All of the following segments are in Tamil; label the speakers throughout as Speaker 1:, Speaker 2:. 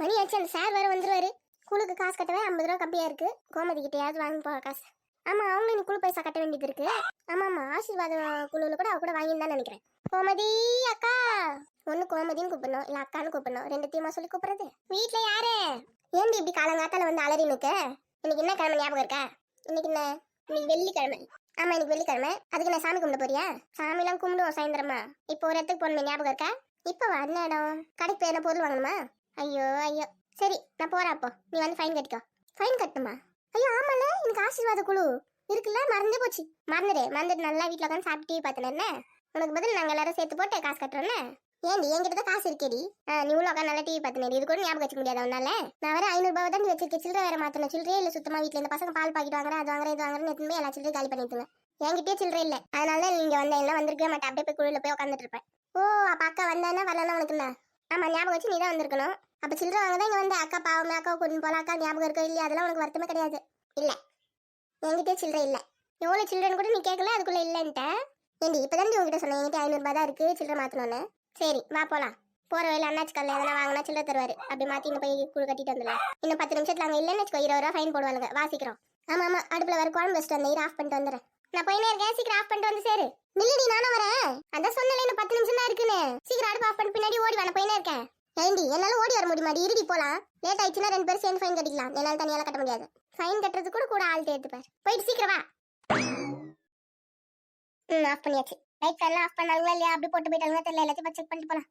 Speaker 1: மணி ஆச்சு, அந்த சார் வேற வந்துருவாரு. குழுக்கு காசு கட்டவே 50 ரூபா கம்மியா இருக்கு. கோமதி கிட்டையாவது வாங்கி போற காசு. ஆமா, அவங்க நீ குழு பைசா கட்ட வேண்டியது இருக்கு. ஆமா ஆமா, ஆசீர்வாத குழுல கூட அவ கூட வாங்கின்னு நினைக்கிறேன். கோமதி அக்கா, ஒண்ணு கோமதின்னு கூப்பிடணும், இல்ல அக்கான்னு கூப்பிடணும். ரெண்டுத்தையுமா சொல்லி கூப்பிடுறது? வீட்டுல யாரு? ஏண்டி இப்படி காலங்காத்தால வந்து அலறி நிக்க? இன்னைக்கு என்ன கிழமை ஞாபகம் இருக்கா? இன்னைக்கு என்ன? இன்னைக்கு வெள்ளிக்கிழமை. ஆமா, இன்னைக்கு வெள்ளிக்கிழமை. அதுக்கு நான் சாமி கும்பிட போறியா? சாமி எல்லாம் கும்பிடுவோம் சாயந்தரமா. இப்போ ஒரு இடத்துக்கு போகணுமே, ஞாபகம் இருக்கா? இப்ப வர இடம் கடைக்கு போய் என்ன பொருள் வாங்கணுமா? ஐயோ ஐயோ, சரி நான் போறேன். அப்போ நீ வந்து ஃபைன் கட்டிக்கோ. ஃபைன் கட்டுமா? ஐயோ ஆமால, எனக்கு ஆசீர்வாத குழு இருக்குல்ல, மறந்தே போச்சு. மறந்துட்டு நல்லா வீட்டுல உட்காந்து சாப்பிட்டு டிவி பார்த்தேன்னு. உனக்கு பதில் நாங்க எல்லாரும் சேர்த்து போட்டு காசு கட்டுறோன்னு. ஏண்டி என்கிட்ட தான் காசு இருக்கேடி. நீ உள்ள உட்காந்து நல்லா டிவி பார்த்தேன். இது கூட ஞாபகம் வச்சுக்க முடியாது உன்னால. நான் வேற 500 ரூபாய் தான் வச்சிருக்கேன். சில்லறை வேற மாத்தணும். சில்லறையே இல்ல சுத்தமா. வீட்டுல இந்த பசங்க பால் பாக்கெட் வாங்குறேன், அது வாங்குறேன், இது வாங்குறேன், எத்தனை எல்லா சில்லறையும் காலி பண்ணிட்டுங்க. என்கிட்டயே சில்லறை இல்ல. அதனால நீங்க வந்த எல்லாம் வந்திருக்கவே மாட்டேன். அப்படியே போய் குழுல போய் உட்காந்துட்டு இருப்பேன். ஓ, அப்ப அக்கா வந்தானா வரலன்னா உனக்கு என்ன? ஆமா, ஞாபகம் வச்சு நீ தான் வந்திருக்கணும். அப்ப சில்லறை வாங்கதான் இங்க வந்து அக்கா பாவமே, அக்கா கொண்டு போல, அக்கா ஞாபகம் இருக்கோ இல்லையா, அதெல்லாம் உனக்கு வருத்தமே கிடையாது. இல்ல, என்கிட்டயே சில்லறை இல்ல. எவ்வளவு சில்லறைன்னு கூட நீ கேட்கல, அதுக்குள்ள இல்லன்ட்ட. ஏண்டி இப்பதான் உங்ககிட்ட சொன்னேன் என்கிட்ட 500 ரூபாய் தான் இருக்கு, சில்லறை மாத்தணும்னு. சரி வா போலாம். போற வழியில அண்ணாச்சி கல்ல எதனா வாங்கினா சில்லறை தருவாரு. அப்படி மாத்தி இன்னும் போய் குழு கட்டிட்டு வந்துடலாம். இன்னும் 10 நிமிஷத்துல அங்க இல்லைன்னு வச்சுக்கோ, 20 ரூபா ஃபைன் போடுவாங்க. வாசிக்கிறோம். ஆமா ஆமா, அடுப்புல வேற குழம்பு வச்சுட்டு வந்தேன். ஆஃப் பண்ணிட்டு வந்துடுறேன். நான் போயினே இருக்கேன், சீக்கிரம் ஆஃப் பண்ணிட்டு வந்து சேரு. நில்லுடி, நானும் வரேன். அதான் சொன்னல இன்னும் 10 நிமிஷம் தான் இருக்குன்னு. சீக்கிரம் அடுப்பு ஆஃப் பண்ணி பின்னாடி ஓடி வேணா, போயினே இருக்கேன். ஏண்டி என்னால ஓடி வர முடியுமாடி? இருடி போலாம். லேட் ஆயிடுச்சுன்னா 2 பேரும் சேர்ந்து ஃபைன் கட்டிக்கலாம். என்னால தனியால கட்ட முடியாது. ஃபைன் கட்டுறது கூட ஆள் தேர்த்துப்பார். போயிட்டு சீக்கிரம் வா. ஆஃப் பண்ணியாச்சு. லைட் எல்லாம் ஆஃப் பண்ணாங்களா இல்லையா, அப்படி போட்டு போயிட்டாங்க தெரியல. எல்லாத்தையும் செக் பண்ணிட்டு போலாம்.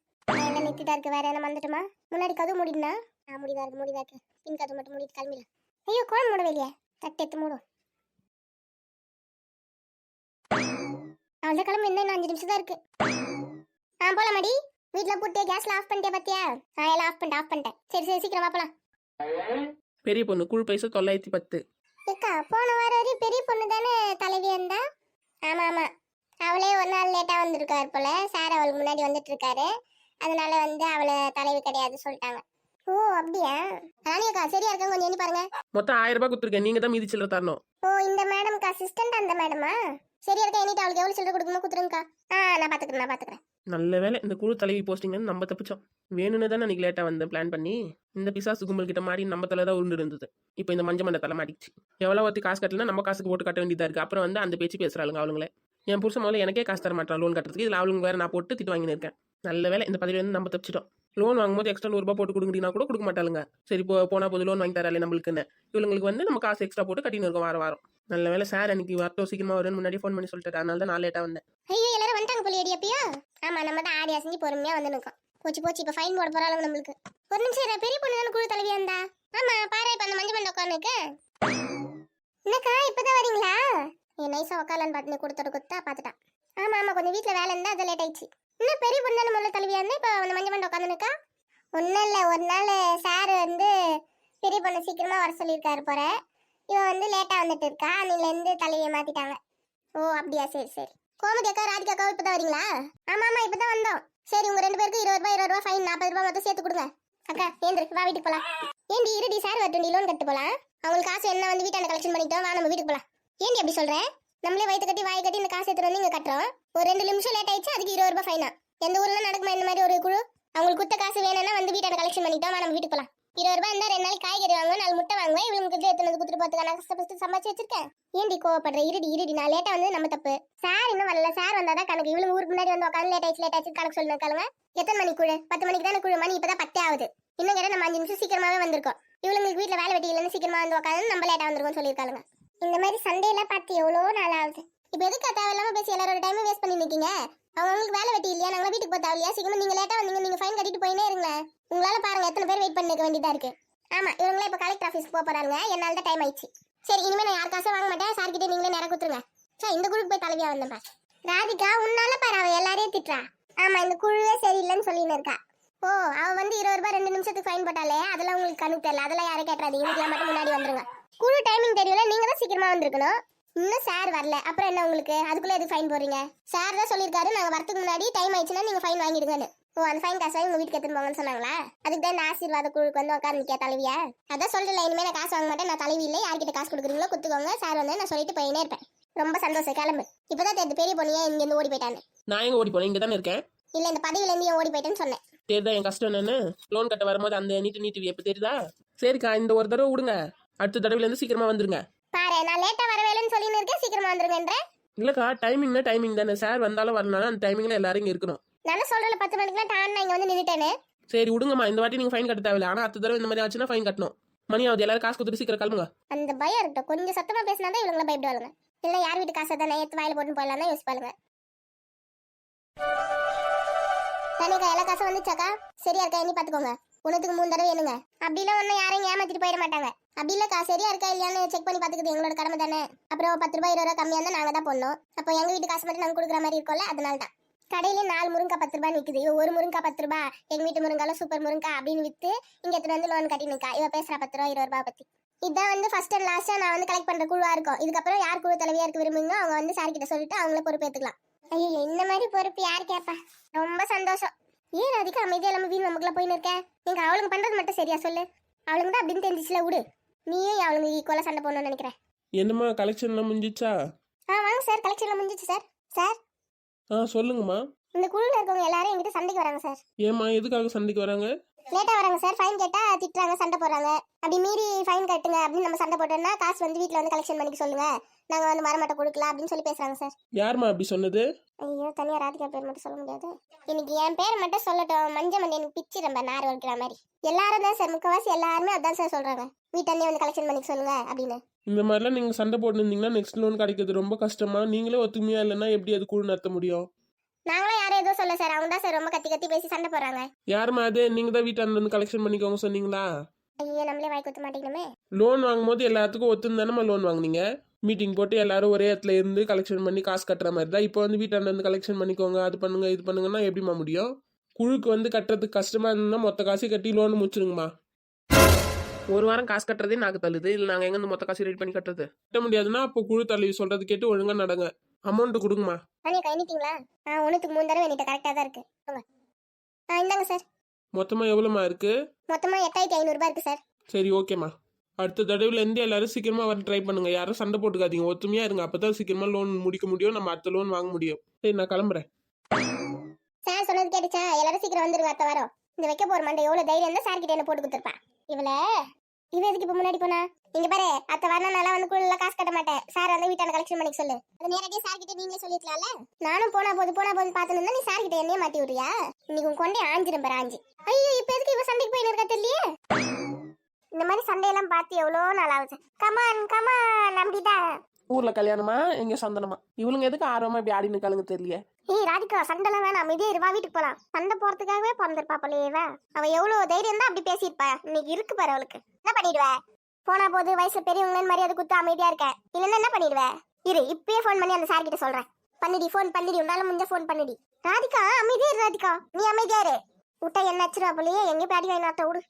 Speaker 1: என்ன நிறுத்திட்டா இருக்கு, வேற என்ன வந்துட்டுமா? முன்னாடி கதவு மூடினா? முடிதா இருக்கு. பின் கதவு மட்டும் மூடிட்டு கிளம்பிடலாம். ஐயோ, குழம்பு மூடவே இல்லையா? தட்டு எடுத்து மூடும். அவள்தான் கிளம்பு. இன்னும் 5 நிமிஷம் தான் இருக்கு. போலாமாடி? வீட்டுல போட்டு கேஸ்ல ஆஃப் பண்ணிட்டே பாத்தியா? எல்லாம் ஆஃப் பண்ணிட்டேன். சரி சீக்கிரம் வா போலாம்.
Speaker 2: பெரிய பொண்ணு குழு பைசா 910.
Speaker 1: ஏக்கா, போன வாரம் வரையும் பெரிய பொண்ணு தானே தலைவி இருந்தா? ஆமா ஆமா, அவளே ஒரு நாள் லேட்டா வந்திருக்காரு போல. சார் அவளுக்கு முன்னாடி வந்துட்டு இருக்காரு. அதனால வந்து அவளை தலைவி கிடையாது சொல்லிட்டாங்க. ஓ அப்படியா? ராணியக்கா சரியா இருக்காங்க, கொஞ்சம் எண்ணி பாருங்க.
Speaker 2: மொத்தம் 1000 ரூபாய் கொடுத்துருக்கேன். நீங்க தான் மீதி சில்லறை தரணும்.
Speaker 1: ஓ, இந்த மேடம்க்கு அசிஸ்டன்ட் அந்த மேடமா? சரியா இருக்கா? எண்ணிட்டு அவளுக்கு எவ்வளவு சில்லறை கொடுக்கணும் கொடுத்துருங்கக்கா. நான் பாத்துக்கிறேன்.
Speaker 2: நல்ல வேலை இந்த குழு தலைவி போஸ்டிங் நம்ம தப்பிச்சோம். வேணும்னு தானே அன்னைக்கு லேட்டா வந்து பிளான் பண்ணி இந்த பிசாசு கும்பல் கிட்ட மாடி நம்ம தலை தான் உருண்டு இருந்தது. இப்போ இந்த மஞ்ச மண்ட தலை மாட்டிச்சு. எவ்வளோ ஒருத்தி காசு கட்டலாம், நம்ம காசுக்கு போட்டு கட்ட வேண்டியதா இருக்கு. அப்புறம் வந்து அந்த பேச்சு பேசுறாளுங்க அவளுங்களே. என் புருஷன் முதல்ல எனக்கே காசு தர மாட்டான் லோன் கட்டுறதுக்கு. இதில் அவளுங்க வேற நான் போட்டு திட்டு வாங்கினு இருக்கேன். நல்ல வேலை இந்த பதவி வந்து நம்ம தப்பிச்சிட்டோம். லோன் வாங்கும்போது எக்ஸ்ட்ரா 100 ரூபாய் போட்டு கொடுங்கன்னா கூட கொடுக்க மாட்டாளுங்க. சரி போனா போது லோன் வாங்கி தராலே நம்மளுக்குன்னு. இவங்களுக்கு வந்து நம்ம காசு எக்ஸ்ட்ரா போட்டு கட்டின்னு இருக்கோம் வாரம். நல்ல வேலை சார் அன்னைக்கு வரட்டும் சீக்கிரமா வரும்னு முன்னாடி ஃபோன் பண்ணி சொல்லிட்டாரு. அதனால தான் நான் லேட்டா வந்தேன்.
Speaker 1: ஐயோ, எல்லாரும் வந்துட்டாங்க போலியடி. அப்பயா? ஆமா, நம்ம தான் ஆடி அசைஞ்சு பொறுமையா வந்து நிற்கும். போச்சு இப்போ ஃபைன் போட போறாங்க நம்மளுக்கு. ஒரு நிமிஷம், பெரிய பொண்ணு தானே குழு தலைவியா இருந்தா? ஆமா பாரு, இப்ப அந்த மஞ்சள் மண்டை உட்காந்துருக்கு. என்னக்கா இப்பதான் வரீங்களா? நைஸா உட்காரலான்னு பார்த்து கொடுத்தா பாத்துட்டான். ஆமா கொஞ்சம் வீட்டுல வேலை இருந்தா அது லேட் ஆயிடுச்சு. இன்னும் பெரிய பொண்ணு தானே முதல்ல தலைவியா இருந்தா, இப்ப அந்த மஞ்சள் மண்டை உட்காந்துருக்கா. ஒன்னும் இல்ல, ஒரு நாள் சார் வந்து பெரிய பொண்ணு சீக்கிரமா வர சொல்லியிருக்காரு போற. இவன் வந்து லேட்டா வந்துட்டு இருக்கா. அன்னில இருந்து தலைவியை மாத்திட்டாங்க. ஓ அப்படியா? சரி. கோமதி அக்கா, ராதிகா அக்கா இப்பதான் வரீங்களா? ஆமா இப்பதான் வந்தோம். சரி, உங்க 2 பேருக்கு 20 ரூபாய் ஃபைன், 40 ரூபாய் மொத்தம் சேர்த்து கொடுங்க. அக்கா ஏந்திரு, வா வீட்டுக்கு போலாம். ஏண்டி இருடி, சார் வரட்டும், லோன் கட்டு போலாம். அவங்களுக்கு காசு என்ன வந்து வீட்டாண்ட கலெக்ஷன் பண்ணிட்டோம். வா நம்ம வீட்டுக்கு போலாம். ஏண்டி அப்படி சொல்றேன்? நம்மளே வயிற்று கட்டி வாய் கட்டி இந்த காசு எடுத்துட்டு வந்து இங்க கட்டுறோம். ஒரு 2 நிமிஷம் லேட் ஆயிடுச்சு, அதுக்கு 20 ரூபாய் ஃபைனா? எந்த ஊர்ல நடக்குமா இந்த மாதிரி ஒரு குழு? அவங்களுக்கு குத்த காசு வேணும்னா வந்து வீட்டாண்ட கலெக்ஷன் பண்ணிட்டோம். வா நம்ம வீட்டுக்கு போலாம். 20 ரூபாய் இருந்தா 2 நாளைக்கு காய்கறி வாங்குவேன், 4 முட்டை வாங்குவேன். இவங்களுக்கு எடுத்துனது குத்துட்டு போறதுக்கு நான் கஷ்டப்பட்டு சம்பாதிச்சு வச்சிருக்கேன். ஏண்டி கோவப்படுற? இருடி, நான் லேட்டா வந்து நம்ம தப்பு. சார் இன்னும் வரல. சார் வந்தாதான் கணக்கு. இவளுக்கு ஊருக்கு முன்னாடி வந்து உட்காந்து லேட் ஆயிடுச்சு கணக்கு சொல்லுங்க. எத்தனை மணி குழு? 10 மணிக்கு தானே குழு. மணி இப்பதான் 10 ஆகுது. இன்னும் கேட்ட நம்ம 5 நிமிஷம் சீக்கிரமாவே வந்திருக்கோம். இவங்களுக்கு வீட்டுல வேலை வெட்டி இல்லைன்னு சீக்கிரமா வந்து உட்காந்து நம்ம லேட்டா வந்திருக்கோம் சொல்லியிருக்காங்க. இந்த மாதிரி சண்டையெல்லாம் பார்த்து எவ்வளோ நாள் ஆகுது. இப்ப எதுக்கு தேவையில்லாம பேசி எல்லாரோட டைம் வேஸ்ட் பண்ணி நிக்கீங்க? அவங்களுக்கு வேலை வெட்டி இல்லையா? நாங்க வீட்டுக்கு போக தேவையா? சீக்கிரமா நீங்க லேட்டா வந்தீங்க, நீங்க ஃபைன் கட்டிட்டு போயினே இருங்களேன். உங்களால பாருங்க எத்தனை பேர் வெயிட் பண்ணிக்க வேண்டியதா இருக்கு. ஆமா, இவங்களே இப்ப கலெக்டர் ஆபீஸ்க்கு போக போறாங்க. என்னால தான் டைம் ஆயிடுச்சு. சரி, இனிமே நான் யார் காசும் வாங்க மாட்டேன். சார் கிட்ட நீங்களே நேரம் கொடுத்துருங்க. சார் இந்த குழுக்கு போய் தலைவியா வந்தேன் பாரு. ராதிகா உன்னால பாரு, அவ எல்லாரையும் திட்டுறா. ஆமா, இந்த குழுவே சரியில்லைன்னு சொல்லின்னு இருக்கா. ஓ, அவ வந்து 20 ரூபாய் 2 நிமிஷத்துக்கு ஃபைன் போட்டாலே அதெல்லாம் உங்களுக்கு கணக்கு தெரியல. அதெல்லாம் யாரும் கேட்கறாதீங்க. வீட்டுல மட்டும் முன்னாடி வந்துருங்க. குழு டைமிங் தெரியல, நீங்க தான் சீக்கிரமா வந்திருக்கணும். இன்னும் சார் வரல, அப்புறம் என்ன உங்களுக்கு? அதுக்குள்ள எதுக்கு ஃபைன் போடுறீங்க? சார் தான் சொல்லியிருக்காரு நாங்க வரதுக்கு முன்னாடி டைம் ஆயிடுச்சுன்னா நீங்க ஃபைன் வாங்கிடுங்கன்னு. ஓ, அந்த ஃபைன் காசு உங்க வீட்டுக்கு எடுத்துட்டு போங்கன்னு சொன்னாங்களா? அதுக்கு தான் இந்த ஆசீர்வாத குழுக்கு வந்து உட்காந்து நிக்க தலைவியா? அதான் சொல்லல, இனிமே நான் காசு வாங்க மாட்டேன். நான் தலைவி இல்லை. யார்கிட்ட காசு கொடுக்குறீங்களோ குத்துக்கோங்க. சார் வந்து நான் சொல்லிட்டு போயினே இருப்பேன். ரொம்ப சந்தோஷம், கிளம்பு. இப்பதான் தெரிஞ்சு பெரிய பொண்ணியா இங்க இருந்து ஓடி போயிட்டான்னு.
Speaker 2: நான் எங்க ஓடி போனேன்? இங்க தானே இருக்கேன்.
Speaker 1: இல்ல, இந்த பதவியில இருந்து ஓடி போயிட்டேன்னு சொன்னேன்.
Speaker 2: தெரியுதா என் கஷ்டம் என்னன்னு? லோன் கட்ட வரும்போது அந்த நீட்டு எப்ப தெரியுதா? சரிக்கா, இந்த ஒரு தடவை விடுங்க, அடுத்த தடவைல இருந்து சீக்கிரமா வந்துருங்க.
Speaker 1: பாரு, நான் லேட்டா வரவேலன்னு சொல்லின்னு இருக்கேன், சீக்கிரமா வந்துருங்கன்ற.
Speaker 2: இல்லக்கா, டைமிங்னா டைமிங் தானே, சார் வந்தாலும் வரனாலும் அந்த டைமிங்ல எல்லாரும் இங்க இருக்கணும்.
Speaker 1: நானும் சொல்றேன் 10 மணிக்கெல்லாம் டான் நான் இங்க வந்து நின்னுட்டேன்னு.
Speaker 2: சரி விடுங்கம்மா, இந்த வாட்டி நீங்க ஃபைன் கட்ட தேவையில்ல, ஆனா அடுத்த தடவை இந்த மாதிரி ஆச்சுன்னா ஃபைன் கட்டணும். மணி ஆகுது, எல்லாரும் காசு கொடுத்துட்டு சீக்கிரம் கிளம்புங்க.
Speaker 1: அந்த பயம் இருக்கட்டும், கொஞ்சம் சத்தமா பேசினாதான் இவங்கள பயப்படுவாங்க. இல்ல யார் வீட்டு காசை தானே எடுத்து வாயில போட்டு போயிடலாம் தான் யோசிப்பாளுங்க. தனிக்கா எல்லா காசும் வந்துச்சாக்கா? சரியா இருக்கா எண்ணி பாத்துக்கோங்க. உனத்துக்கு 3 தடவை வேணுங்க. அப்படிலாம் ஒன்னும் யாரையும் ஏமாத்திட்டு போயிட மாட்டாங்க. அப்படி இல்லக்கா, சரியா இருக்கா இல்லையான்னு செக் பண்ணி பாத்துக்கிறது எங்களோட கடமை தானே. அப்புறம் 10 ரூபாய் 20 ரூபாய் கம்மியா இருந்தா நாங்க தான் போடணும். அப்போ எங்க வீட்டு காசு மட்டும் நாங்க கொடுக்குற மாதிரி இருக்கும்ல, அதனால தான். கடையில 4 முருங்கா 10 ரூபாய் விக்குது. இவ ஒரு முருங்கா 10 ரூபாய், எங்க வீட்டு முருங்கால சூப்பர் முருங்கா அப்படின்னு வித்து இங்க எடுத்துட்டு வந்து லோன் கட்டி நிக்கா. இவ பேசுறா 10 ரூபாய் 20 ரூபாய் பத்தி. இதான் வந்து ஃபர்ஸ்ட் அண்ட் லாஸ்டா நான் வந்து கலெக்ட் பண்ற குழுவா இருக்கும். இதுக்கப்புறம் யார் குழு தலைவியா இருக்க விரும்புங்க அவங்க வந்து சார் கிட்ட சொல்லிட்டு அவங்கள பொறுப்பு ஏத்துக்கலாம். ஐயோ, இந்த மாதிரி பொறுப்பு யார் கேப்பா? ரொம்ப சந்தோஷம். ஏன் அதுக்கு அமைதியா இல்லாம வீண் நமக்குள்ள போயின்னு இருக்க? நீங்க அவளுங்க பண்றது மட்டும் சரியா சொல்லு. அவளுங்க தான் அப்படின்னு தெரிஞ்சிச்சுல, விடு. நீயும் அவளுங்க ஈக்குவலா சண்டை போடணும்னு நினைக்கிறேன்.
Speaker 2: என்னம்மா, கலெக்ஷன்லாம் முடிஞ்சிச்சா?
Speaker 1: வாங்க சார், கலெக்ஷன்ல முடிஞ்சிச்சு சார். சார்
Speaker 2: சொல்லுங்கம்மா.
Speaker 1: இந்த குழுல இருக்கவங்க எல்லாரும் என்கிட்ட சண்டைக்கு வராங்க சார்.
Speaker 2: ஏம்மா, எதுக்காக சண்டைக்கு வராங்க?
Speaker 1: லேட்டா வராங்க சார். ஃபைன் கேட்டா திட்டுறாங்க, சண்டை போடுறாங்க. அப்படி மீறி ஃபைன் கட்டுங்க அப்படின்னு நம்ம சண்டை போட்டோம்னா காசு வந்து வீட்ல வந்து கலெக்ஷன் பண்ணிக்க சொல்லுங்க, நாங்க வந்து மரமட்டை கொடுக்கலாம் அப்படின்னு சொல்லி பேசுறாங்க சார்.
Speaker 2: யாரும்மா அப்படி சொன்னது?
Speaker 1: ஐயோ, தனியா ராதிகா பேர் மட்டும் சொல்ல முடியாது. இன்னைக்கு என் பேர் மட்டும் சொல்லட்டும், மஞ்ச மண்டி எனக்கு பிச்சு ரொம்ப நார் வலிக்கிற மாதிரி. எல்லாரும் தான் சார், முக்கவாசி எல்லாருமே அதான் சார் சொல்றாங்க, வீட்டன்னே வந்து கலெக்ஷன் பண்ணிக்க சொல்லுங்க அப்படின்னு.
Speaker 2: இந்த மாதிரிலாம் நீங்க சண்டை போட்டுருந்தீங்கன்னா நெக்ஸ்ட் லோன் கிடைக்கிறது ரொம்ப கஷ்டமா? நீங்களே ஒத்துமையா இல்லைன்னா எப்படி அது குழு நடத்த முடியும்?
Speaker 1: நாங்களும் யாரும் எதுவும் சொல்ல சார், அவங்க தான் சார் ரொம்ப கத்தி கத்தி பேசி சண்டை போடுறாங்க.
Speaker 2: யாருமா அது? நீங்க தான் வீட்டாண்ட இருந்து கலெக்ஷன் பண்ணிக்கோங்க சொன்னீங்களா?
Speaker 1: ஐயோ, நம்மளே வாய் குத்த மாட்டேங்கணுமே.
Speaker 2: லோன் வாங்கும்போது எல்லாத்துக்கும் ஒத்துன்னு தானே லோன் வாங்குனீங்க? மீட்டிங் போட்டு எல்லாரும் ஒரே இடத்துல இருந்து கலெக்ஷன் பண்ணி காசு கட்டுற மாதிரி தான். இப்போ வந்து வீட்டாண்ட இருந்து கலெக்ஷன் பண்ணிக்கோங்க, அது பண்ணுங்க இது பண்ணுங்கன்னா எப்படிமா முடியும்? குழுக்கு வந்து கட்டுறதுக்கு கஷ்டமா இருந்தா மொத்த காசு கட்டி லோன் முடிச்சிருங்கம்மா. ஒரு வாரம் காசு கட்டுறதே நாக்கு தள்ளுது, இல்லை நாங்கள் எங்க மொத்த காசு ரெடி பண்ணி கட்டுறது? கட்ட முடியாதுன்னா அப்போ குழு தலைவி சொல்றது கேட்டு ஒழுங்கா நடங்க. அமௌண்ட் கொடுங்கம்மா.
Speaker 1: அனியா எண்ணிட்டீங்களா? ஒன்றுத்துக்கு 3 தடவை எண்ணிட்ட, கரெக்டாக தான் இருக்கு. இந்தாங்க சார்.
Speaker 2: மொத்தமா எவ்வளோமா இருக்கு?
Speaker 1: மொத்தமா 8500 ரூபாய் இருக்கு சார்.
Speaker 2: சரி, ஓகேம்மா. அடுத்த தடவைல இருந்து எல்லாரும் சீக்கிரமா வர ட்ரை பண்ணுங்க, யாரும் சண்டை போட்டுக்காதீங்க, ஒத்துமையா இருங்க, அப்பதான் சீக்கிரமா லோன் முடிக்க முடியும், நம்ம அடுத்த லோன் வாங்க முடியும். சரி, நான் கிளம்புறேன்.
Speaker 1: சார் சொன்னது கேட்டுச்சா? எல்லாரும் சீக்கிரம் வந்துருங்க அடுத்த வாரம். இந்த வைக்க போற மண்டை எவ்வளவு தைரியம் இருந்தா சார் கிட்ட என்ன போட்டு கொடுத்துருப்பா. இவ எதுக்கு இப்ப முன்னாடி போனா? இங்க பாரு, அத்த வரணும் நல்லா வந்து குழுல காசு கட்ட மாட்டேன், சார் வந்து வீட்டான கலெக்ஷன் பண்ணிக்க சொல்லு. அது நேரடியா சார் கிட்ட நீங்களே சொல்லிருக்கலாம்ல. நானும் போனா போது பாத்துன்னு நீ சார் கிட்ட என்னைய மாட்டி விடுறியா? இன்னைக்கு உன் கொண்டே ஆஞ்சிரும் பாரு, ஆஞ்சி. ஐயோ, இப்ப எதுக்கு இவ சண்டைக்கு போயின்னு இருக்கா தெரியலையே. இந்த மாதிரி சண்டையெல்லாம் பார்த்து எவ்வளோ நாள் ஆகுது. கமான் கமான் நம்பிதான்.
Speaker 2: ஊர்ல கல்யாணமா எங்க சந்தனமா? இவளுங்க எதுக்கு ஆர்வமா இப்படி ஆடி நிக்காளுங்க தெரியல.
Speaker 1: ஏய் ராதிகா, சண்டைலாம் வேணாம், அமைதியா இருவா, வீட்டுக்கு போலாம். சண்டை போறதுக்காகவே பிறந்திருப்பா போலேவா. அவ எவ்வளவு தைரியம் தான் அப்படி பேசியிருப்பா. இன்னைக்கு இருக்கு பாரு அவளுக்கு. என்ன பண்ணிடுவ? போனா போது வயசுல பெரியவங்கன்னு மரியாதை குத்து அமைதியா இருக்க, இல்லன்னா என்ன பண்ணிடுவ? இரு, இப்பயே போன் பண்ணி அந்த சார் கிட்ட சொல்றேன். பண்ணிடி, போன் பண்ணிடி, உன்னால முடிஞ்ச போன் பண்ணிடி. ராதிகா அமைதியா இரு, ராதிகா நீ அமைதியா இரு. விட்டா என்ன ஆச்சுரா போலயே, எங்க போய் அடி வாங்கி நாட்ட விடு.